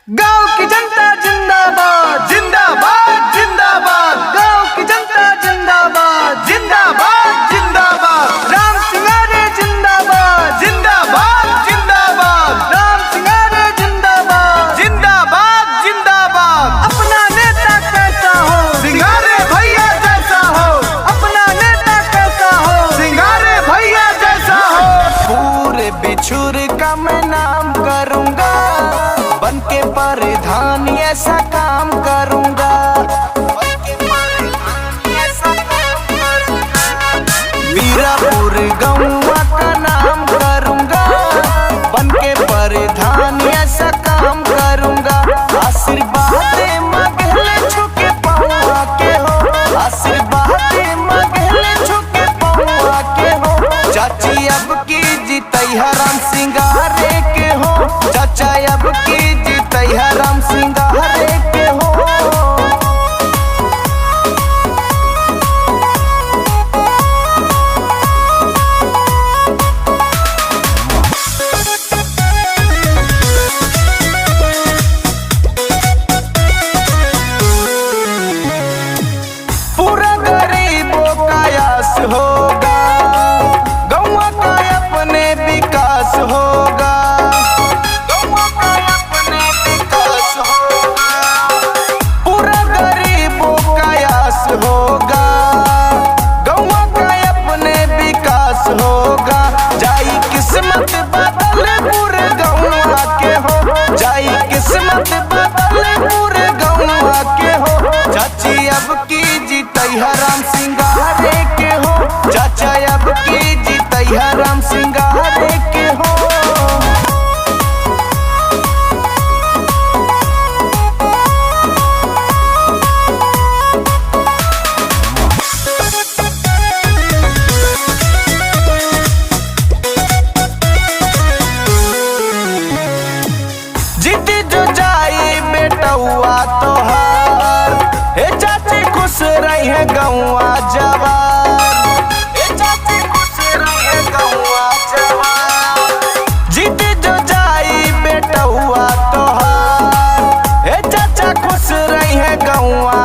गांव की जनता जिंदाबाद जिंदाबाद जिंदाबाद गांव की जनता जिंदाबाद जिंदाबाद जिंदाबाद राम सिंगारे जिंदाबाद जिंदाबाद जिंदाबाद राम सिंगारे जिंदाबाद जिंदाबाद जिंदाबाद अपना नेता कैसा हो सिंगारे भैया जैसा हो अपना नेता कैसा हो सिंगारे भैया जैसा हो। पूरे बिछुर का मैं नाम करूंगा, बन के परिधान ऐसा काम करूंगा, वीरापुर गौवा का नाम करूंगा, बन के परिधान ऐसा काम करूंगा। आशीर्वाद मगले छुके पौआ के हो, आशीर्वाद मगले छुके पौआ के हो। चाची अब की जीतैया राम सिंगारे के हो, चाचा अब की जीतैया राम सिंगारे के हो। पूरा गरीबों का आस होगा, गौवा का अपने विकास होगा, गौवा का अपने विकास होगा। पूरा गरीबों का आस होगा, गौवा का अपने विकास होगा। जाई किस्मत बदल पूरे गौवा के हो, जाई किस्मत बदल पूरे गौवा के हो। चाची अब की जीतैया राम सिंगारे के हो, चाचा अब की जीतैया राम सिंगारे के हो। जीती जो जाई बेटौआ तोहार, हे चाची खुश रही है गौआ जवार, हे चाची खुश रही है गौआ जवार। जीती जो जाई बेटौआ तोहार, हे चाचा खुश रही है गौआ